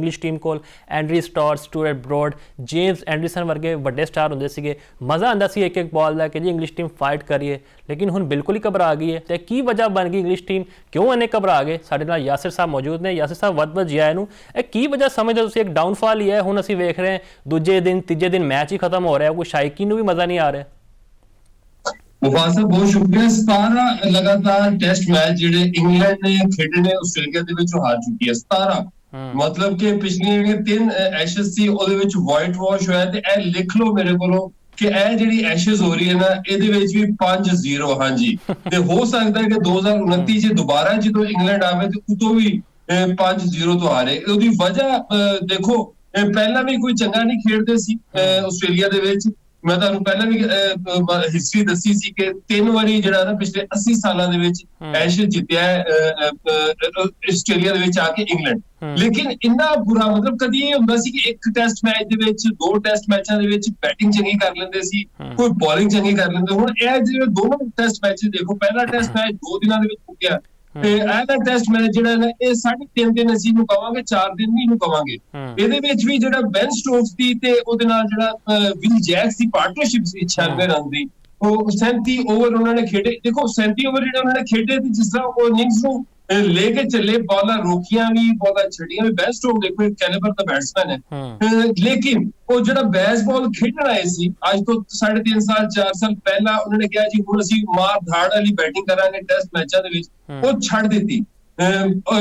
English team ਕੋਲ Andrew ਸਟਾਰ, Stuart Broad, James Anderson ਵਰਗੇ ਵੱਡੇ ਸਟਾਰ ਹੁੰਦੇ ਸੀਗੇ। ਮਜ਼ਾ ਆਉਂਦਾ ਸੀ ਇੱਕ ਬਾਲ ਦਾ ਕਿ ਜੀ ਇੰਗਲਿਸ਼ ਟੀਮ ਫਾਈਟ ਕਰੀਏ। ਲੇਕਿਨ ਹੁਣ ਬਿਲਕੁਲ ਹੀ ਘਬਰਾ ਗਈ ਹੈ। ਤੇ ਕੀ ਵਜ੍ਹਾ ਬਣ ਗਈ ਇੰਗਲਿਸ਼ ਟੀਮ, ਕਿਉਂ ਇੰਨੇ ਘਬਰਾ ਗਏ? ਸਾਡੇ ਨਾਲ ਯਾਸਿਰ ਸਾਹਿਬ ਮੌਜੂਦ ਨੇ। ਯਾਸਿਰ ਸਾਹਿਬ, ਵੱਧ ਜੀ ਆਇਆਂ ਨੂੰ। ਇਹ ਕੀ ਵਜ੍ਹਾ ਸਮਝਦੇ ਹੋ ਤੁਸੀਂ? ਇੱਕ ਡਾਊਨਫਾਲ ਹੀ ਹੈ। ਹੁਣ ਅਸੀਂ ਵੇਖ ਰਹੇ ਹਾਂ ਦੂਜੇ ਦਿਨ ਤੀਜੇ ਦਿਨ ਮੈਚ ਹੀ ਖਤਮ ਹੋ ਰਿਹਾ, ਕੋਈ ਸ਼ਾਇਕੀ ਨੂੰ ਵੀ ਮਜ਼ਾ ਨਹੀਂ ਆ ਰਿਹਾ। मुफासा बहुत शुक्रिया। 17 लगातार टेस्ट मैच ਜਿਹੜੇ ਇੰਗਲੈਂਡ ਨੇ ਖੇਡੇ ਨੇ ਆਸਟ੍ਰੇਲੀਆ ਦੇ ਵਿੱਚ ਹਾਰ ਚੁੱਕੀ ਹੈ। 17 ਮਤਲਬ ਕਿ ਪਿਛਲੀਆਂ ਜਿਹੜੀਆਂ 3 ਐਸ਼ਜ਼ ਸੀ ਉਹਦੇ ਵਿੱਚ ਵਾਈਟ ਵਾਸ਼ ਹੋਇਆ। ਤੇ ਇਹ ਲਿਖ ਲਓ ਮੇਰੇ ਕੋਲੋਂ ਕਿ ਇਹ ਜਿਹੜੀ ਐਸ਼ਜ਼ ਹੋ ਰਹੀ ਹੈ ਨਾ, ਇਹਦੇ ਵਿੱਚ ਵੀ 5-0 ਹਾਂਜੀ। ਤੇ ਹੋ ਸਕਦਾ ਹੈ ਕਿ 2029 ਚ ਦੁਬਾਰਾ ਜਦੋਂ ਇੰਗਲੈਂਡ ਆਵੇ ਤੇ ਉਦੋਂ ਵੀ 5-0 ਤੋਂ ਹਾਰੇ। ਉਹਦੀ ਵਜ੍ਹਾ ਦੇਖੋ, ਪਹਿਲਾਂ ਵੀ ਕੋਈ ਚੰਗਾ ਨਹੀਂ ਖੇਡਦੇ ਸੀ ਆਸਟ੍ਰੇਲੀਆ ਦੇ ਵਿੱਚ। ਮੈਂ ਤੁਹਾਨੂੰ ਪਹਿਲਾਂ ਵੀ ਹਿਸਟਰੀ ਦੱਸੀ ਸੀ ਕਿ 3 ਵਾਰੀ ਜਿਹੜਾ ਨਾ ਪਿਛਲੇ 80 ਸਾਲਾਂ ਦੇ ਵਿੱਚ ਐਸ਼ਜ਼ ਜਿੱਤਿਆ ਆਸਟ੍ਰੇਲੀਆ ਦੇ ਵਿੱਚ ਆ ਕੇ ਇੰਗਲੈਂਡ। ਲੇਕਿਨ ਇੰਨਾ ਬੁਰਾ ਮਤਲਬ ਕਦੀ ਇਹ ਹੁੰਦਾ ਸੀ ਕਿ ਇੱਕ ਟੈਸਟ ਮੈਚ ਦੇ ਵਿੱਚ 2 ਟੈਸਟ ਮੈਚਾਂ ਦੇ ਵਿੱਚ ਬੈਟਿੰਗ ਚੰਗੀ ਕਰ ਲੈਂਦੇ ਸੀ, ਕੋਈ ਬੋਲਿੰਗ ਚੰਗੀ ਕਰ ਲੈਂਦੇ। ਹੁਣ ਇਹ ਜਿਹੜੇ ਦੋਨੋਂ ਟੈਸਟ ਮੈਚ ਦੇਖੋ, ਪਹਿਲਾ ਟੈਸਟ ਮੈਚ 2 ਦਿਨਾਂ ਦੇ ਵਿੱਚ ਮੁੱਕਿਆ ਤੇ ਇਹਦਾ ਟੈਸਟ ਮੈਚ ਜਿਹੜਾ ਨਾ ਇਹ 3.5 ਦਿਨ ਅਸੀਂ ਨੂੰ ਕਵਾਂਗੇ, 4 ਦਿਨ ਵੀ ਨੂੰ ਕਵਾਂਗੇ। ਇਹਦੇ ਵਿੱਚ ਵੀ ਜਿਹੜਾ ਬੈਨ ਸਟੋਕਸ ਦੀ ਤੇ ਉਹਦੇ ਨਾਲ ਜਿਹੜਾ will jacks the partnership C 96 run ਦੀ, ਉਹ 37 ਓਵਰ ਉਹਨਾਂ ਨੇ ਖੇਡੇ। ਦੇਖੋ 37 ਓਵਰ ਜਿਹੜੇ ਉਹਨਾਂ ਨੇ ਖੇਡੇ ਤੇ ਜਿਸ ਤਰ੍ਹਾਂ ਉਹ ਇਨਿੰਗਸ ਨੂੰ ਲੈ ਕੇ ਚੱਲੇ, ਬਾਲਾਂ ਰੋਕੀਆਂ ਵੀ, ਬਾਲਾਂ ਛੱਡੀਆਂ ਵੀ। ਬੈਨ ਸਟੋਕ ਦੇਖੋ ਇੱਕ ਕੈਲੀਬਰ ਦਾ ਬੈਟਸਮੈਨ ਹੈ। ਲੇਕਿਨ ਉਹ ਜਿਹੜਾ ਬੇਸਬਾਲ ਖੇਡਣ ਆਏ ਸੀ ਅੱਜ ਤੋਂ 3.5 ਸਾਲ 4 ਸਾਲ ਪਹਿਲਾਂ, ਉਹਨਾਂ ਨੇ ਕਿਹਾ ਜੀ ਹੁਣ ਅਸੀਂ ਮਾਰ ਧਾੜ ਵਾਲੀ ਬੈਟਿੰਗ ਕਰਾਂਗੇ ਟੈਸਟ ਮੈਚਾਂ ਦੇ ਵਿੱਚ, ਉਹ ਛੱਡ ਦਿੱਤੀ।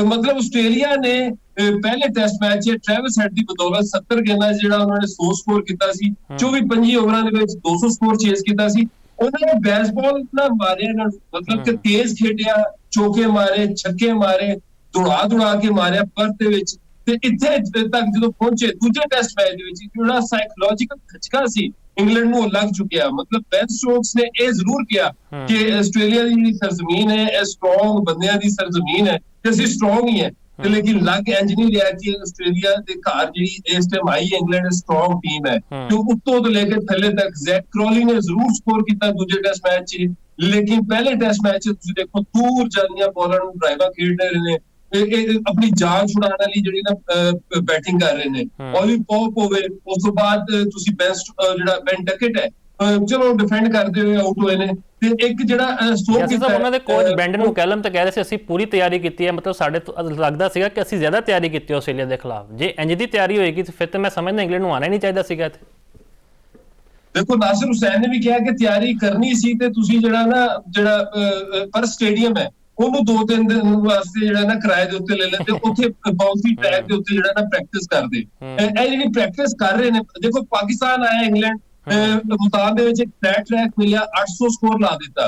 ਮਤਲਬ ਆਸਟ੍ਰੇਲੀਆ ਨੇ ਪਹਿਲੇ ਟੈਸਟ ਮੈਚ ਟ੍ਰੈਵਿਸ ਹੈਡ ਦੀ ਬਦੌਲਤ 70 ਗੇਂਦਾਂ ਜਿਹੜਾ ਉਹਨਾਂ ਨੇ 100 ਸਕੋਰ ਕੀਤਾ ਸੀ, 24-25 ਓਵਰਾਂ ਦੇ ਵਿੱਚ 200 ਸਕੋਰ ਚੇਸ ਕੀਤਾ ਸੀ। ਉਹਨਾਂ ਨੇ ਬੇਸਬਾਲ ਨਾ ਮਾਰਿਆ ਇਹਨਾਂ ਨੂੰ, ਮਤਲਬ ਕਿ ਤੇਜ਼ ਖੇਡਿਆ, ਚੌਕੇ ਮਾਰੇ, ਛੱਕੇ ਮਾਰੇ, ਦੌੜਾ ਕੇ ਮਾਰਿਆ ਪਰਤ ਦੇ ਵਿੱਚ। ਤੇ ਇੱਥੇ ਤੱਕ ਜਦੋਂ ਪਹੁੰਚੇ ਦੂਜੇ ਟੈਸਟ ਮੈਚ ਦੇ ਵਿੱਚ, ਜਿਹੜਾ ਸਾਈਕੋਲੋਜੀਕਲ ਖਚਕਾ ਸੀ ਇੰਗਲੈਂਡ ਨੂੰ ਲੱਗ ਚੁੱਕਿਆ। ਮਤਲਬ ਬੈਨ ਸਟੋਕਸ ਨੇ ਇਹ ਜ਼ਰੂਰ ਕਿਹਾ ਕਿ ਆਸਟ੍ਰੇਲੀਆ ਦੀ ਜਿਹੜੀ ਸਰਜ਼ਮੀਨ ਹੈ ਇਹ ਸਟਰੋਂਗ ਬੰਦਿਆਂ ਦੀ ਸਰਜ਼ਮੀਨ ਹੈ ਤੇ ਅਸੀਂ ਸਟਰੋਂਗ ਹੀ ਹੈ। ਤੇ ਲੇਕਿਨ ਲੱਗ ਇੰਜ ਨਹੀਂ ਰਿਹਾ ਕਿ ਆਸਟ੍ਰੇਲੀਆ ਦੇ ਘਰ ਜਿਹੜੀ ਇਸ ਟਾਈਮ ਆਈ ਇੰਗਲੈਂਡ ਸਟਰੋਂਗ ਟੀਮ ਹੈ। ਤੇ ਉੱਤੋਂ ਤੋਂ ਲੈ ਕੇ ਥੱਲੇ ਤੱਕ ਜ਼ੈਕ ਕ੍ਰੋਲੀ ਨੇ ਜ਼ਰੂਰ ਸਕੋਰ ਕੀਤਾ ਦੂਜੇ ਟੈਸਟ ਮੈਚ 'ਚ, ਲੇਕਿਨ ਪਹਿਲੇ ਟੈਸਟ ਮੈਚ 'ਚ ਤੁਸੀਂ ਦੇਖੋ ਦੂਰ ਜਾਂਦੀਆਂ ਬਾਲਾਂ ਨੂੰ ਡਰਾਈਵਾਂ ਖੇਡ ਰਹੇ ਨੇ, ਆਪਣੀ ਜਾਨ ਛੁਡਾਉਣ ਵਾਲੀ ਜਿਹੜੀ ਨਾ ਬੈਟਿੰਗ ਕਰ ਰਹੇ ਨੇ। ਔਲੀ ਪੌਪ ਹੋਵੇ, ਉਸ ਤੋਂ ਬਾਅਦ ਤੁਸੀਂ ਜਿਹੜਾ ਬੈਨ ਡਕਟ ਹੈ, ਚਲੋ ਡਿਫੈਂਡ ਕਰਦੇ ਹੋਏ ਆਊਟ ਹੋਏ ਨੇ। ਤੇ ਇੱਕ ਜਿਹੜਾ ਸਟੋਕ ਕੀਤਾ ਉਹਨਾਂ ਦੇ ਕੋਚ ਬ੍ਰੈਂਡਨ ਮੁਕੈਲਮ ਤਾਂ ਕਹਿ ਰਹੇ ਸੀ ਅਸੀਂ ਪੂਰੀ ਤਿਆਰੀ ਕੀਤੀ ਹੈ। ਮਤਲਬ ਸਾਡੇ ਤੋਂ ਲੱਗਦਾ ਸੀਗਾ ਕਿ ਅਸੀਂ ਜ਼ਿਆਦਾ ਤਿਆਰੀ ਕੀਤੀ ਆਸਟ੍ਰੇਲੀਆ ਦੇ ਖਿਲਾਫ। ਜੇ ਇੰਜ ਦੀ ਤਿਆਰੀ ਹੋਏਗੀ ਫਿਰ ਤਾਂ ਮੈਂ ਸਮਝਦਾ ਇੰਗਲੈਂਡ ਨੂੰ ਆਉਣਾ ਹੀ ਨਹੀਂ ਚਾਹੀਦਾ ਸੀਗਾ ਇੱਥੇ। ਦੇਖੋ ਨਾਸਿਰ ਹੁਸੈਨ ਨੇ ਵੀ ਕਿਹਾ ਕਿ ਤਿਆਰੀ ਕਰਨੀ ਸੀ ਤੇ ਤੁਸੀਂ ਜਿਹੜਾ ਪਰ ਸਟੇਡੀਅਮ ਹੈ ਉਹਨੂੰ 2-3 ਦਿਨ ਵਾਸਤੇ ਜਿਹੜਾ ਨਾ ਕਿਰਾਏ ਦੇ ਉੱਤੇ ਲੈ ਲੈਂਦੇ, ਉੱਥੇ ਬਾਉਂਸੀ ਟਰੈਕ ਦੇ ਉੱਤੇ ਜਿਹੜਾ ਨਾ ਪ੍ਰੈਕਟਿਸ ਕਰਦੇ। ਇਹ ਜਿਹੜੀ ਪ੍ਰੈਕਟਿਸ ਕਰ ਰਹੇ ਨੇ, ਦੇਖੋ ਪਾਕਿਸਤਾਨ ਆਇਆ ਇੰਗਲੈਂਡ, ਮੁਲਤਾਨ ਦੇ ਵਿੱਚ ਇੱਕ ਟਰੈਕ ਮਿਲਿਆ, 800 ਸਕੋਰ ਲਾ ਦਿੱਤਾ।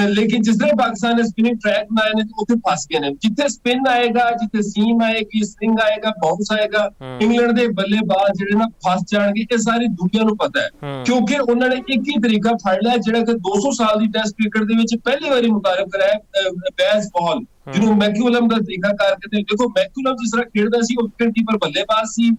ਲੇਕਿਨ ਜਿਸ ਤਰ੍ਹਾਂ ਪਾਕਿਸਤਾਨ ਨੇ ਸਪਿਨਿੰਗ ਟਰੈਕ ਬਣਾਏ ਨੇ ਉੱਥੇ ਫਸ ਗਏ ਨੇ। ਜਿੱਥੇ ਸਪਿਨ ਆਏਗਾ, ਜਿੱਥੇ ਸੀਮ ਆਏਗੀ, ਸਟਿੰਗ ਆਏਗਾ, ਬਾਉਂਸ ਆਏਗਾ, ਇੰਗਲੈਂਡ ਦੇ ਬੱਲੇਬਾਜ਼ ਜਿਹੜੇ ਨਾ ਫਸ ਜਾਣਗੇ। ਇਹ ਸਾਰੀ ਦੁਨੀਆ ਨੂੰ ਪਤਾ ਹੈ ਕਿਉਂਕਿ ਉਹਨਾਂ ਨੇ ਇੱਕ ਹੀ ਤਰੀਕਾ ਫੜ ਲਿਆ ਜਿਹੜਾ ਕਿ 200 ਸਾਲ ਦੀ ਟੈਸਟ ਕ੍ਰਿਕਟ ਦੇ ਵਿੱਚ ਪਹਿਲੀ ਵਾਰੀ ਮੁਤਾਰਿਫ ਕਰਾਇਆ, ਬੇਸਬਾਲ, ਜਿਹਨੂੰ ਮੈਕੂਲਮ ਦਾ ਤਰੀਕਾ ਕਰਕੇ। ਦੇਖੋ ਮੈਕੂਲਮ ਜਿਸ ਤਰ੍ਹਾਂ ਖੇਡਦਾ ਸੀ ਉਹ ਵਿਕਟ ਕੀਪਰ ਬੱਲੇਬਾਜ਼ ਸੀ,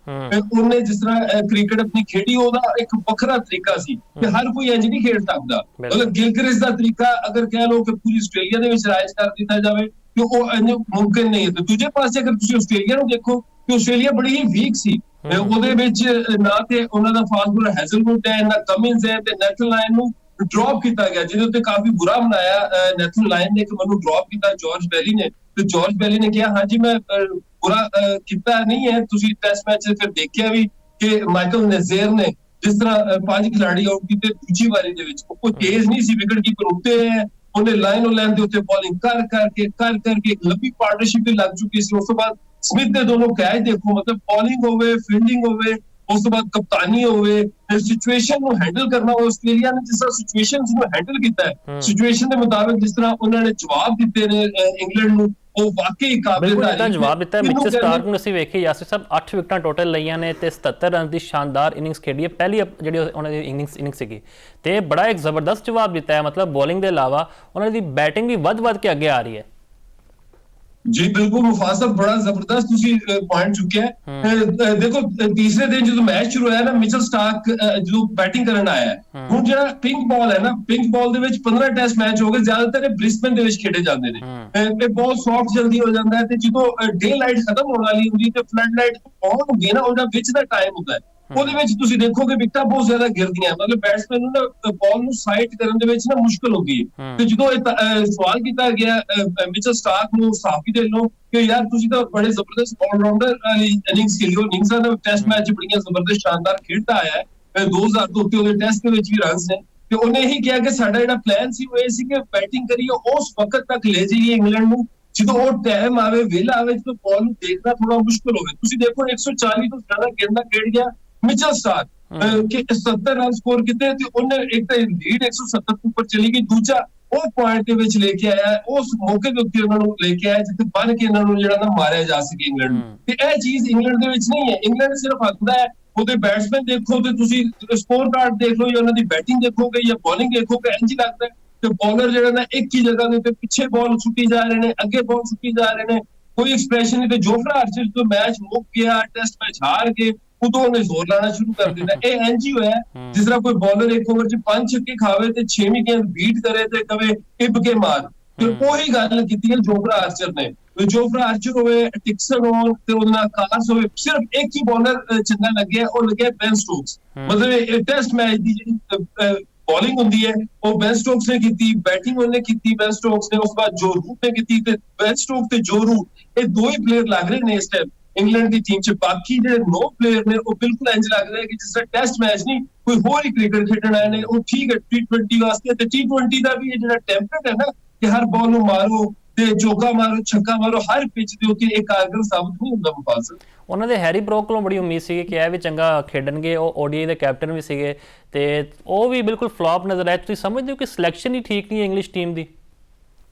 ਉਹਨੇ ਜਿਸ ਤਰ੍ਹਾਂ ਕ੍ਰਿਕਟ ਆਪਣੀ ਖੇਡੀ ਉਹਦਾ ਇੱਕ ਵੱਖਰਾ ਤਰੀਕਾ ਸੀ ਕਿ ਹਰ ਕੋਈ ਇੰਜ ਨਹੀਂ ਖੇਡ ਸਕਦਾ। ਮਤਲਬ ਗਿਲਕ੍ਰਿਸਟ ਦਾ ਤਰੀਕਾ ਅਗਰ ਕਹਿ ਲਓ ਕਿ ਪੂਰੀ ਆਸਟ੍ਰੇਲੀਆ ਦੇ ਵਿੱਚ ਰਾਇਜ ਕਰ ਦਿੱਤਾ ਜਾਵੇ ਕਿ ਉਹ ਇੰਜ ਮੁਮਕਿਨ ਨਹੀਂ ਹੈ। ਤੇ ਦੂਜੇ ਪਾਸੇ ਅਗਰ ਤੁਸੀਂ ਆਸਟ੍ਰੇਲੀਆ ਨੂੰ ਦੇਖੋ ਕਿ ਆਸਟ੍ਰੇਲੀਆ ਬੜੀ ਹੀ ਵੀਕ ਸੀ। ਉਹਦੇ ਵਿੱਚ ਨਾ ਤੇ ਉਹਨਾਂ ਦਾ ਫਾਸਟ ਬੋਲਰ ਹੈਜ਼ਲਵੁੱਡ ਹੈ, ਨਾ ਕਮਿੰਸ ਹੈ, ਤੇ ਨੈਥਨ ਲਾਇਨ ਨੂੰ ਡ੍ਰੌਪ ਕੀਤਾ ਗਿਆ, ਜਿਹਦੇ ਉੱਤੇ ਕਾਫੀ ਬੁਰਾ ਮਨਾਇਆ ਨੈਥਨ ਲਾਇਨ ਨੇ ਕਿ ਮੈਨੂੰ ਡ੍ਰੌਪ ਕੀਤਾ ਜੌਰਜ ਬੈਲੀ ਨੇ। ਤੇ ਜੌਰਜ ਬੈਲੀ ਨੇ ਕਿਹਾ ਹਾਂਜੀ ਮੈਂ ਬੁਰਾ ਕੀਤਾ ਨਹੀਂ ਹੈ। ਤੁਸੀਂ ਟੈਸਟ ਮੈਚ ਫਿਰ ਦੇਖਿਆ ਵੀ ਕਿ ਮਾਈਕਲ ਨਜ਼ੀਰ ਨੇ ਜਿਸ ਤਰ੍ਹਾਂ 5 ਖਿਡਾਰੀ ਆਊਟ ਕੀਤੇ ਦੂਜੀ ਵਾਰੀ ਦੇ ਵਿੱਚ, ਉਹ ਕੋਈ ਤੇਜ਼ ਨਹੀਂ ਸੀ, ਵਿਕਟ ਕੀਪਰ ਉੱਤੇ ਹੈ, ਉਹਨੇ ਲਾਈਨ ਦੇ ਉੱਤੇ ਬੋਲਿੰਗ ਕਰ ਕਰਕੇ ਇੱਕ ਲੰਬੀ ਪਾਰਟਨਰਸ਼ਿਪ ਵੀ ਲੱਗ ਚੁੱਕੀ ਸੀ। ਉਸ ਤੋਂ ਬਾਅਦ ਸਮਿਥ ਦੇ ਦੋਨੋਂ ਕੈਚ ਦੇਖੋ, ਮਤਲਬ ਬੋਲਿੰਗ ਹੋਵੇ, ਫੀਲਡਿੰਗ ਹੋਵੇ, ਉਸ ਤੋਂ ਬਾਅਦ ਕਪਤਾਨੀ ਹੋਵੇ, ਸਿਚੁਏਸ਼ਨ ਨੂੰ ਹੈਂਡਲ ਕਰਨਾ। ਆਸਟ੍ਰੇਲੀਆ ਨੇ ਜਿਸ ਤਰ੍ਹਾਂ ਸਿਚੁਏਸ਼ਨਸ ਨੂੰ ਹੈਂਡਲ ਕੀਤਾ ਹੈ, ਸਿਚੁਏਸ਼ਨ ਦੇ ਮੁਤਾਬਿਕ ਜਿਸ ਤਰ੍ਹਾਂ ਉਹਨਾਂ ਨੇ ਜਵਾਬ ਦਿੱਤੇ ਨੇ ਇੰਗਲੈਂਡ ਨੂੰ, ਉਹ ਵਾਕਈ ਕਾਬਿਲ ਤਾਰੀਫ ਜਵਾਬ ਦਿੱਤਾ। ਮਿਚਲ ਸਟਾਰਕ ਨੂੰ ਅਸੀਂ ਵੇਖਿਆ ਯਾਸਿਰ ਸਾਹਿਬ 8 ਵਿਕਟਾਂ ਟੋਟਲ ਲਈਆਂ ਨੇ ਤੇ 77 ਰਨ ਦੀ ਸ਼ਾਨਦਾਰ ਇਨਿੰਗਸ ਖੇਡੀ ਹੈ, ਪਹਿਲੀ ਜਿਹੜੀ ਉਹਨਾਂ ਦੀ ਇਨਿੰਗਸ ਸੀਗੀ, ਤੇ ਬੜਾ ਇੱਕ ਜ਼ਬਰਦਸਤ ਜਵਾਬ ਦਿੱਤਾ ਹੈ। ਮਤਲਬ ਬੋਲਿੰਗ ਦੇ ਇਲਾਵਾ ਉਹਨਾਂ ਦੀ ਬੈਟਿੰਗ ਵੀ ਵੱਧ ਕੇ ਅੱਗੇ ਆ ਰਹੀ ਹੈ। ਜੀ ਬਿਲਕੁਲ ਮੁਫਾਜ਼ ਸਾਹਿਬ ਬੜਾ ਜ਼ਬਰਦਸਤ ਤੁਸੀਂ ਪੁਆਇੰਟ ਚੁੱਕਿਆ ਦੇਖੋ ਤੀਸਰੇ ਦਿਨ ਜਦੋਂ ਮੈਚ ਸ਼ੁਰੂ ਹੋਇਆ ਨਾ ਮਿਚਲ ਸਟਾਰਕ ਜਦੋਂ ਬੈਟਿੰਗ ਕਰਨ ਆਇਆ ਹੁਣ ਜਿਹੜਾ ਪਿੰਕ ਬਾਲ ਹੈ ਨਾ ਪਿੰਕ ਬਾਲ ਦੇ ਵਿੱਚ 15 ਟੈਸਟ ਮੈਚ ਹੋ ਗਏ ਜ਼ਿਆਦਾਤਰ ਇਹ ਬ੍ਰਿਸਬਨ ਦੇ ਵਿੱਚ ਖੇਡੇ ਜਾਂਦੇ ਨੇ ਇਹ ਬਹੁਤ ਸੌਫਟ ਜਲਦੀ ਹੋ ਜਾਂਦਾ ਹੈ ਤੇ ਜਦੋਂ ਡੇ ਲਾਈਟ ਖਤਮ ਹੋਣ ਵਾਲੀ ਹੁੰਦੀ ਤੇ ਫਲੱਡ ਲਾਈਟ ਆਨ ਹੁੰਦੀ ਹੈ ਨਾ ਉਹਦਾ ਵਿੱਚ ਦਾ ਟਾਈਮ ਹੁੰਦਾ ਹੈ ਉਹਦੇ ਵਿੱਚ ਤੁਸੀਂ ਦੇਖੋਗੇ ਵਿਕਟਾਂ ਬਹੁਤ ਜ਼ਿਆਦਾ ਗਿਰਦੀਆਂ ਮਤਲਬ ਬੈਟਸਮੈਨ ਨੂੰ ਨਾ ਬਾਲ ਨੂੰ ਸਾਈਡ ਕਰਨ ਦੇ ਵਿੱਚ ਨਾ ਮੁਸ਼ਕਲ ਹੁੰਦੀ ਹੈ ਤੇ ਜਦੋਂ ਸਵਾਲ ਕੀਤਾ ਗਿਆ ਮਿਚਲ ਸਟਾਰਕ ਨੂੰ ਸਾਫੀ ਦੇ ਲੋ ਕਿ ਯਾਰ ਤੁਸੀਂ ਤਾਂ ਬੜੇ ਜ਼ਬਰਦਸਤ ਆਲਰਾਊਂਡਰ ਇਨਿੰਗਸ ਖੇਲਿਓ ਇਨਿੰਗਸਾਂ ਦਾ ਟੈਸਟ ਮੈਚ ਬੜੀਆਂ ਜ਼ਬਰਦਸਤ ਸ਼ਾਨਦਾਰ ਖੇਡਦਾ ਆਇਆ ਹੈ 2000 ਤੋਂ ਉੱਤੇ ਉਹਦੇ ਟੈਸਟ ਦੇ ਵਿੱਚ ਵੀ ਰਨਸ ਨੇ ਤੇ ਉਹਨੇ ਇਹੀ ਕਿਹਾ ਕਿ ਸਾਡਾ ਜਿਹੜਾ ਪਲਾਨ ਸੀ ਉਹ ਇਹ ਸੀ ਕਿ ਬੈਟਿੰਗ ਕਰੀਏ ਉਸ ਵਕਤ ਤੱਕ ਲੈ ਜਾਈਏ ਇੰਗਲੈਂਡ ਨੂੰ ਜਦੋਂ ਉਹ ਟਾਈਮ ਆਵੇ ਵੇਲਾ ਆਵੇ ਜਦੋਂ ਬਾਲ ਨੂੰ ਦੇਖਣਾ ਥੋੜਾ ਮੁਸ਼ਕਲ ਹੋਵੇ ਤੁਸੀਂ ਦੇਖੋ 140 ਤੋਂ ਜ਼ਿਆਦਾ ਗੇਂਦਾਂ ਖੇਡ ਗਿਆ ਮਿਚਲ ਸਟਾਰਕ ਕਿ 70 ਰਨ ਸਕੋਰ ਕੀਤੇ ਤੇ ਉਹਨੇ ਇੱਕ ਤਾਂ ਲੀਡ 170 ਤੋਂ ਉੱਪਰ ਚਲੀ ਗਈ ਦੂਜਾ ਉਹ ਪੁਆਇੰਟ ਦੇ ਵਿੱਚ ਲੈ ਕੇ ਆਇਆ ਉਸ ਮੌਕੇ ਦੇ ਉੱਤੇ ਉਹਨਾਂ ਨੂੰ ਲੈ ਕੇ ਆਇਆ ਜਿੱਥੇ ਬਣ ਕੇ ਇਹਨਾਂ ਨੂੰ ਜਿਹੜਾ ਨਾ ਮਾਰਿਆ ਜਾ ਸਕੇ ਇੰਗਲੈਂਡ ਨੂੰ ਤੇ ਇਹ ਚੀਜ਼ ਇੰਗਲੈਂਡ ਦੇ ਵਿੱਚ ਨਹੀਂ ਹੈ ਇੰਗਲੈਂਡ ਸਿਰਫ ਆਉਂਦਾ ਹੈ ਉਹਦੇ ਬੈਟਸਮੈਨ ਦੇਖੋ ਤੇ ਤੁਸੀਂ ਸਕੋਰ ਕਾਰਡ ਦੇਖ ਲਓ ਜਾਂ ਉਹਨਾਂ ਦੀ ਬੈਟਿੰਗ ਦੇਖੋਗੇ ਜਾਂ ਬੋਲਿੰਗ ਦੇਖੋਗੇ ਇੰਜ ਲੱਗਦਾ ਤੇ ਬੋਲਰ ਜਿਹੜਾ ਨਾ ਇੱਕ ਹੀ ਜਗ੍ਹਾ ਦੇ ਉੱਤੇ ਪਿੱਛੇ ਬਾਲ ਸੁੱਟੀ ਜਾ ਰਹੇ ਨੇ ਅੱਗੇ ਬਾਲ ਸੁੱਟੀ ਜਾ ਰਹੇ ਨੇ ਕੋਈ ਐਕਸਪ੍ਰੈਸ਼ਨ ਨਹੀਂ ਤੇ ਜੋਫਰਾ ਆਰਚਰ ਜਦੋਂ ਮੈਚ ਮੁੱਕ ਗਿਆ ਟੈਸਟ ਮੈਚ ਹਾਰ ਕੇ ਉਦੋਂ ਉਹਨੇ ਜ਼ੋਰ ਲਾਣਾ ਸ਼ੁਰੂ ਕਰ ਦਿੱਤਾ ਇਹ ਇੰਜ ਹੀ ਹੋਇਆ ਜਿਸ ਤਰ੍ਹਾਂ ਕੋਈ ਬੋਲਰ ਇੱਕ ਓਵਰ 'ਚ 5 ਛੱਕੇ ਖਾਵੇ ਤੇ 6ਵੀਂ ਗੇਂਦ ਬੀਟ ਕਰੇ ਤੇ ਕਵੇ ਇੱਬ ਕੇ ਮਾਰ ਤੇ ਉਹੀ ਗੱਲ ਕੀਤੀ ਹੈ ਜੋਫਰਾ ਆਰਚਰ ਨੇ ਜੋਫਰਾ ਆਰਚਰ ਹੋਵੇ ਟਿਕਸਨ ਹੋਣ ਤੇ ਉਹਦੇ ਨਾਲ ਕਾਰਸ ਹੋਵੇ ਸਿਰਫ ਇੱਕ ਹੀ ਬੋਲਰ ਚੰਗਾ ਲੱਗਿਆ ਉਹ ਲੱਗਿਆ ਬੈਨ ਸਟੋਕਸ ਮਤਲਬ ਟੈਸਟ ਮੈਚ ਦੀ ਜਿਹੜੀ ਬੋਲਿੰਗ ਹੁੰਦੀ ਹੈ ਉਹ ਬੈਨ ਸਟੋਕਸ ਨੇ ਕੀਤੀ ਬੈਟਿੰਗ ਉਹਨੇ ਕੀਤੀ ਬੈਨ ਸਟੋਕਸ ਨੇ ਉਸ ਤੋਂ ਬਾਅਦ ਜੋ ਰੂਟ ਨੇ ਕੀਤੀ ਤੇ ਬੈਨ ਸਟੋਕ ਤੇ ਜੋ ਰੂਟ ਇਹ ਦੋ ਹੀ ਪਲੇਅਰ ਲੱਗ ਰਹੇ ਨੇ ਇਸ ਟਾਈਮ ਇੰਗਲੈਂਡ ਦੀ ਟੀਮ 'ਚ ਬਾਕੀ ਜਿਹੜੇ 9 ਪਲੇਅਰ ਨੇ ਉਹ ਬਿਲਕੁਲ ਇੰਜ ਲੱਗ ਰਿਹਾ ਕਿ ਜਿਸ ਤਰ੍ਹਾਂ ਟੈਸਟ ਮੈਚ ਨਹੀਂ ਕੋਈ ਹੋਰ ਹੀ ਕ੍ਰਿਕਟ ਖੇਡਣ ਆਏ ਨੇ ਉਹ ਠੀਕ ਹੈ T20 ਵਾਸਤੇ ਤੇ T20 ਦਾ ਵੀ ਇਹ ਜਿਹੜਾ ਟੈਂਪਲੇਟ ਹੈ ਨਾ ਕਿ ਹਰ ਬਾਲ ਨੂੰ ਮਾਰੋ ਤੇ ਚੌਕਾ ਮਾਰੋ ਛੱਕਾ ਮਾਰੋ ਹਰ ਪਿਚ ਦੇ ਉੱਤੇ ਇੱਕ ਕਾਰਗਰ ਸਾਬਤ ਨਹੀਂ ਹੁੰਦਾ ਮੁਫਾਜ਼ਲ ਉਹਨਾਂ ਦੇ ਹੈਰੀ ਬਰੋਕ ਕੋਲੋਂ ਬੜੀ ਉਮੀਦ ਸੀ ਕਿ ਇਹ ਵੀ ਚੰਗਾ ਖੇਡਣਗੇ ਉਹ ODI ਦੇ ਕੈਪਟਨ ਵੀ ਸੀਗੇ ਤੇ ਉਹ ਵੀ ਬਿਲਕੁਲ ਫਲॉप ਨਜ਼ਰ ਆਇਆ ਤੁਸੀਂ ਸਮਝਦੇ ਹੋ ਕਿ ਸਿਲੈਕਸ਼ਨ ਹੀ ਠੀਕ ਨਹੀਂ ਹੈ ਇੰਗਲਿਸ਼ ਟੀਮ ਦੀ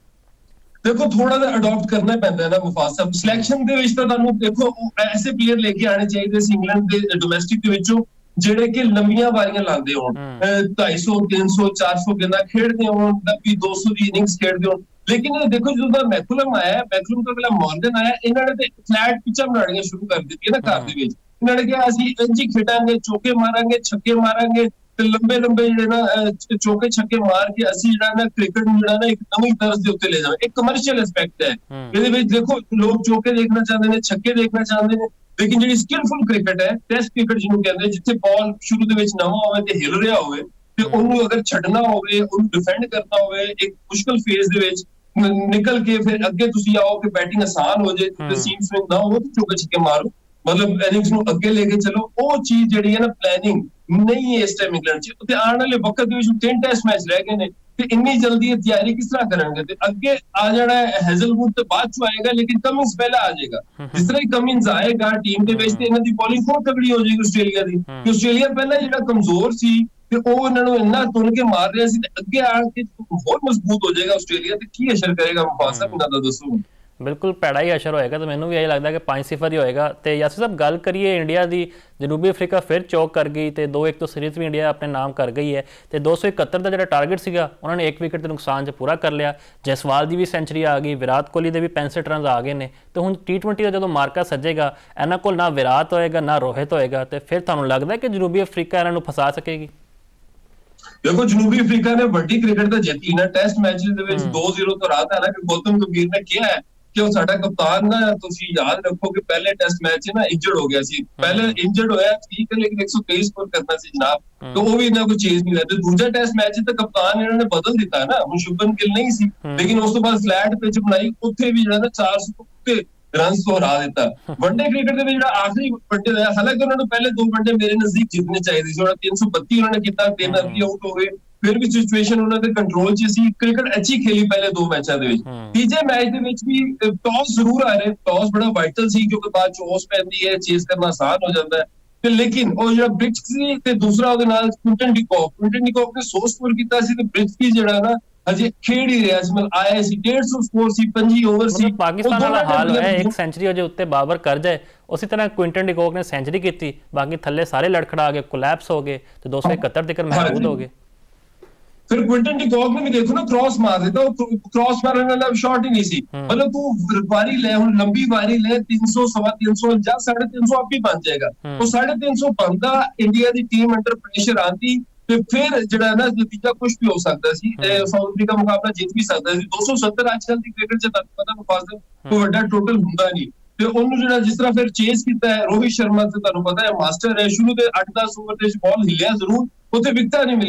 ਦੇਖੋ ਥੋੜਾ ਜਿਹਾ ਅਡਾਪਟ ਕਰਨਾ ਪੈਂਦਾ ਹੈ ਨਾ ਮੁਫਾਜ਼ ਸਾਹਿਬ ਸਿਲੈਕਸ਼ਨ ਦੇ ਵਿੱਚ ਤਾਂ ਤੁਹਾਨੂੰ ਦੇਖੋ ਐਸੇ ਪਲੇਅਰ ਲੈ ਕੇ ਆਣੇ ਚਾਹੀਦੇ ਸੀ ਇੰਗਲੈਂਡ ਦੇ ਡੋਮੈਸਟਿਕ ਦੇ ਵਿੱਚੋਂ ਜਿਹੜੇ ਕਿ ਲੰਮੀਆਂ ਵਾਰੀਆਂ ਲਾਉਂਦੇ ਹੋਣ 250 300 400 ਗੇਂਦਾਂ ਖੇਡਦੇ ਹੋਣ 200 ਦੀ ਇਨਿੰਗਸ ਖੇਡਦੇ ਹੋਣ ਲੇਕਿਨ ਦੇਖੋ ਜਦੋਂ ਦਾ ਮੈਕੂਲਮ ਆਇਆ ਮੈਕੂਲਮ ਤੋਂ ਪਹਿਲਾਂ ਮਾਰਗਨ ਆਇਆ ਇਹਨਾਂ ਨੇ ਤੇ ਫਲੈਟ ਪਿਚਾਂ ਬਣਾਉਣੀਆਂ ਸ਼ੁਰੂ ਕਰ ਦਿੱਤੀਆਂ ਨਾ ਘਰ ਦੇ ਵਿੱਚ ਇਹਨਾਂ ਨੇ ਕਿਹਾ ਅਸੀਂ ਇੰਜ ਹੀ ਖੇਡਾਂਗੇ ਚੌਕੇ ਮਾਰਾਂਗੇ ਛੱਕੇ ਮਾਰਾਂਗੇ ਤੇ ਲੰਬੇ ਜਿਹੜੇ ਨਾ ਚੌਕੇ ਛੱਕੇ ਮਾਰ ਕੇ ਅਸੀਂ ਜਿਹੜਾ ਨਾ ਕ੍ਰਿਕਟ ਨੂੰ ਜਿਹੜਾ ਨਾ ਇੱਕ ਨਵੀਂ ਤਰਜ਼ ਦੇ ਉੱਤੇ ਲੈ ਜਾਵਾਂਗੇ ਇੱਕ ਕਮਰਸ਼ੀਅਲ ਐਸਪੈਕਟ ਹੈ ਇਹਦੇ ਵਿੱਚ ਦੇਖੋ ਲੋਕ ਚੌਕੇ ਦੇਖਣਾ ਚਾਹੁੰਦੇ ਨੇ ਛੱਕੇ ਦੇਖਣਾ ਚਾਹੁੰਦੇ ਨੇ ਲੇਕਿਨ ਜਿਹੜੀ ਸਕਿਲਫੁਲ ਕ੍ਰਿਕਟ ਹੈ ਟੈਸਟ ਕ੍ਰਿਕਟ ਜਿਹਨੂੰ ਕਹਿੰਦੇ ਜਿੱਥੇ ਬਾਲ ਸ਼ੁਰੂ ਦੇ ਵਿੱਚ ਨਵਾਂ ਹੋਵੇ ਤੇ ਹਿਲ ਰਿਹਾ ਹੋਵੇ ਤੇ ਉਹਨੂੰ ਅਗਰ ਛੱਡਣਾ ਹੋਵੇ ਉਹਨੂੰ ਡਿਫੈਂਡ ਕਰਨਾ ਹੋਵੇ ਇੱਕ ਮੁਸ਼ਕਲ ਫੇਜ਼ ਦੇ ਵਿੱਚ ਨਿਕਲ ਕੇ ਫਿਰ ਅੱਗੇ ਤੁਸੀਂ ਆਓ ਕਿ ਬੈਟਿੰਗ ਆਸਾਨ ਹੋ ਜਾਏ ਤੇ ਸੀਮ ਸਵਿੰਗ ਨਾ ਹੋ ਤੇ ਚੌਕੇ ਛੱਕੇ ਮਾਰੋ ਮਤਲਬ ਇਨਿੰਗਸ ਨੂੰ ਅੱਗੇ ਲੈ ਕੇ ਚਲੋ ਉਹ ਚੀਜ਼ ਜਿਹੜੀ ਹੈ ਨਾ ਪਲੈਨਿੰਗ ਨਹੀਂ ਹੈ ਇਸ ਟਾਈਮ ਇੰਗਲੈਂਡ 'ਚ ਤੇ ਆਉਣ ਵਾਲੇ ਵਕਤ ਦੇ ਵਿੱਚ 3 ਟੈਸਟ ਮੈਚ ਰਹਿ ਗਏ ਨੇ ਤੇ ਇੰਨੀ ਜਲਦੀ ਤਿਆਰੀ ਕਿਸ ਤਰ੍ਹਾਂ ਕਰਨਗੇ ਤੇ ਅੱਗੇ ਆ ਜਾਣਾ ਹੈਜ਼ਲਵੁੱਡ ਤੇ ਬਾਅਦ 'ਚ ਆਏਗਾ ਲੇਕਿਨ ਕਮਿੰਸ ਪਹਿਲਾਂ ਆ ਜਾਏਗਾ ਜਿਸ ਤਰ੍ਹਾਂ ਹੀ ਕਮਿੰਸ ਆਏਗਾ ਟੀਮ ਦੇ ਵਿੱਚ ਤੇ ਇਹਨਾਂ ਦੀ ਬੋਲਿੰਗ ਹੋਰ ਤਗੜੀ ਹੋ ਜਾਏਗੀ ਆਸਟ੍ਰੇਲੀਆ ਦੀ ਕਿ ਆਸਟ੍ਰੇਲੀਆ ਪਹਿਲਾਂ ਜਿਹੜਾ ਕਮਜ਼ੋਰ ਸੀ ਤੇ ਉਹ ਇਹਨਾਂ ਨੂੰ ਇੰਨਾ ਤੁਲ ਕੇ ਮਾਰ ਰਿਹਾ ਸੀ ਤੇ ਅੱਗੇ ਆ ਕੇ ਹੋਰ ਮਜ਼ਬੂਤ ਹੋ ਜਾਏਗਾ ਆਸਟ੍ਰੇਲੀਆ ਤੇ ਕੀ ਅਸਰ ਕਰੇਗਾ ਮੁਫਾਜ਼ ਸਾਹਿਬ ਇਹਨਾਂ ਦਾ ਦੱਸੋ ਬਿਲਕੁਲ ਭੈੜਾ ਹੀ ਅਸਰ ਹੋਏਗਾ ਤੇ ਮੈਨੂੰ ਵੀ ਇਹ ਲੱਗਦਾ ਕਿ 5-0 ਹੀ ਹੋਏਗਾ ਤੇ ਯਾਸਿਰ ਸਾਹਿਬ ਗੱਲ ਕਰੀਏ ਇੰਡੀਆ ਦੀ ਜਨੂਬੀ ਅਫਰੀਕਾ ਫਿਰ ਚੌਕ ਕਰ ਗਈ ਤੇ 2-1 ਤੋਂ ਸੀਰੀਜ਼ ਵੀ ਇੰਡੀਆ ਆਪਣੇ ਨਾਮ ਕਰ ਗਈ ਹੈ ਤੇ 271 ਦਾ ਜਿਹੜਾ ਟਾਰਗੇਟ ਸੀਗਾ ਉਹਨਾਂ ਨੇ 1 ਵਿਕਟ ਦੇ ਨੁਕਸਾਨ 'ਚ ਪੂਰਾ ਕਰ ਲਿਆ ਜੈਸਵਾਲ ਦੀ ਵੀ ਸੈਂਚਰੀ ਆ ਗਈ ਵਿਰਾਟ ਕੋਹਲੀ ਦੇ ਵੀ 65 ਰਨਸ ਆ ਗਏ ਨੇ ਤੇ ਹੁਣ T20 ਦਾ ਜਦੋਂ ਮਾਰਕਾ ਸੱਜੇਗਾ ਇਹਨਾਂ ਕੋਲ ਨਾ ਵਿਰਾਟ ਹੋਏਗਾ ਨਾ ਰੋਹਿਤ ਹੋਏਗਾ ਤੇ ਫਿਰ ਤੁਹਾਨੂੰ ਲੱਗਦਾ ਕਿ ਜਨੂਬੀ ਅਫਰੀਕਾ ਇਹਨਾਂ ਨੂੰ ਫਸਾ ਸਕੇਗੀ ਦੇਖੋ ਜਨੂਬੀ ਅਫਰੀਕਾ ਨੇ ਵੱਡੀ ਕ੍ਰਿਕਟ ਤਾਂ ਜਿੱਤੀ ਨਾ ਟੈਸਟ ਮੈਚਸ ਦੇ ਵਿੱਚ 2-0 ਤੋਂ ਰਾਤ ਹੈ ਨਾ ਕਿ ਗੌਤਮ ਗੰਭੀਰ ਨੇ ਕਿਹਾ ਹੈ ਕਿ ਉਹ ਸਾਡਾ ਕਪਤਾਨ ਨਾ ਤੁਸੀਂ ਯਾਦ ਰੱਖੋ ਕਿ ਪਹਿਲੇ ਟੈਸਟ ਮੈਚ 'ਚ ਨਾ ਇੰਜਰਡ ਹੋ ਗਿਆ ਸੀ ਪਹਿਲੇ ਇੰਜਰਡ ਹੋਇਆ ਠੀਕ ਹੈ ਲੇਕਿਨ 123 ਸਕੋਰ ਕਰਨਾ ਸੀ ਜਨਾਬ ਤੇ ਉਹ ਵੀ ਇਹਨਾਂ ਕੋਈ ਚੀਜ਼ ਨਹੀਂ ਲੱਗਦੀ ਦੂਜਾ ਟੈਸਟ ਮੈਚ ਤਾਂ ਕਪਤਾਨ ਇਹਨਾਂ ਨੇ ਬਦਲ ਦਿੱਤਾ ਨਾ ਹੁਣ ਸ਼ੁਭਮਨ ਗਿੱਲ ਨਹੀਂ ਸੀ ਲੇਕਿਨ ਉਸ ਤੋਂ ਬਾਅਦ ਫਲੈਟ ਪਿਚ ਬਣਾਈ ਉੱਥੇ ਵੀ ਜਿਹੜਾ ਨਾ 400 ਉੱਤੇ ਰਨਸ ਤੋਂ ਹਰਾ ਦਿੱਤਾ ਵਨਡੇ ਕ੍ਰਿਕਟ ਦੇ ਵਿੱਚ ਜਿਹੜਾ ਆਖਰੀ ਵਨਡੇ ਹੋਇਆ ਹਾਲਾਂਕਿ ਉਹਨਾਂ ਨੂੰ ਪਹਿਲੇ 2 ਵਨਡੇ ਮੇਰੇ ਨਜ਼ਦੀਕ ਜਿੱਤਣੇ ਚਾਹੀਦੇ ਸੀ ਉਹਨਾਂ 332 ਉਹਨਾਂ ਨੇ ਕੀਤਾ 3 ਰਨ ਆਊਟ ਹੋ ਗਏ ਫਿਰ ਵੀ ਸਿਚੁਏਸ਼ਨ ਉਹਨਾਂ ਦੇ ਕੰਟਰੋਲ 'ਚ ਸੀ ਕ੍ਰਿਕਟ ਅੱਛੀ ਖੇਲੀ ਪਹਿਲੇ 2 ਮੈਚਾਂ ਦੇ ਵਿੱਚ ਤੀਜੇ ਮੈਚ ਦੇ ਵਿੱਚ ਵੀ ਟੌਸ ਜ਼ਰੂਰ ਆ ਰਹੇ ਟੌਸ ਬੜਾ ਵਾਈਟਲ ਸੀ ਕਿਉਂਕਿ ਬਾਅਦ 'ਚ ਉਸ ਪੈਂਦੀ ਹੈ ਚੇਸ ਕਰਨਾ ਆਸਾਨ ਹੋ ਜਾਂਦਾ ਹੈ ਤੇ ਲੇਕਿਨ ਉਹ ਜਿਹੜਾ ਬ੍ਰਿਟਸਕੀ ਤੇ ਦੂਸਰਾ ਉਹਦੇ ਨਾਲ ਕੁਇੰਟਨ ਡਿਕੌਕ ਨੇ 100 ਸਕੋਰ ਕੀਤਾ ਸੀ ਤੇ ਬ੍ਰਿਟਸਕੀ ਜਿਹੜਾ ਨਾ ਹਜੇ ਖੇਡ ਹੀ ਰਿਹਾ ਸੀ ਮਤਲਬ ਆਇਆ ਸੀ 150 ਸਕੋਰ ਸੀ 25 ਓਵਰ ਸੀ ਪਾਕਿਸਤਾਨ ਵਾਲਾ ਹਾਲ ਹੋਇਆ ਇੱਕ ਸੈਂਚਰੀ ਅਜੇ ਉੱਤੇ ਬਾਬਰ ਕਰ ਜਾਏ ਉਸੇ ਤਰ੍ਹਾਂ ਕੁਇੰਟਨ ਡਿਕੌਕ ਨੇ ਸੈਂਚਰੀ ਕੀਤੀ ਬਾਕੀ ਥੱਲੇ ਸਾਰੇ ਲੜਖੜਾ ਗਏ ਕੋਲੈਪਸ ਹੋ ਗਏ ਤੇ 271 ਤੱਕ ਮਹਿਦੂਦ ਹੋ ਗਏ ਫਿਰ ਕੁਇੰਟਨ ਡਿਕੌਕ ਨੇ ਵੀ ਦੇਖੋ ਨਾ ਕ੍ਰਾਸ ਮਾਰ ਦਿੱਤਾ, ਉਹ ਕ੍ਰਾਸ ਮਾਰਨ ਵਾਲਾ ਸ਼ਾਟ ਹੀ ਨਹੀਂ ਸੀ। ਮਤਲਬ ਤੂੰ ਵਾਰੀ ਲੈ, ਹੁਣ ਲੰਬੀ ਵਾਰੀ ਲੈ, 300 ਸਵਾ 300 ਜਾਂ 350 ਆਪ ਹੀ ਬਣ ਜਾਏਗਾ। ਉਹ 350 ਬਣਦਾ, ਇੰਡੀਆ ਦੀ ਟੀਮ ਅੰਡਰ ਪ੍ਰੈਸ਼ਰ ਆਂਦੀ ਤੇ ਫਿਰ ਜਿਹੜਾ ਨਾ ਨਤੀਜਾ ਕੁਝ ਵੀ ਹੋ ਸਕਦਾ ਸੀ। ਸਾਊਥ ਅਫਰੀਕਾ ਮੁਕਾਬਲਾ ਜਿੱਤ ਵੀ ਸਕਦਾ ਸੀ। 270 ਅੱਜ ਕੱਲ੍ਹ ਦੀ ਕ੍ਰਿਕਟ 'ਚ ਤੁਹਾਨੂੰ ਪਤਾ ਮੁਕਾਬਲਾ ਕੋਈ ਵੱਡਾ ਟੋਟਲ ਹੁੰਦਾ ਨਹੀਂ। ਤੇ ਉਹਨੂੰ ਜਿਹੜਾ ਜਿਸ ਤਰ੍ਹਾਂ ਫਿਰ ਚੇਸ ਕੀਤਾ ਹੈ ਰੋਹਿਤ ਸ਼ਰਮਾ, ਤੇ ਤੁਹਾਨੂੰ ਪਤਾ ਹੈ ਮਾਸਟਰ ਹੈ, ਸ਼ੁਰੂ ਦੇ 8-10 ਓਵਰ ਦੇ ਵਿੱਚ ਬਾਲ ਹਿੱਲਿਆ ਜ਼ਰੂਰ, ਉੱਥੇ ਵਿਕਟਾਂ ਨਹੀਂ ਮਿਲੀਆਂ।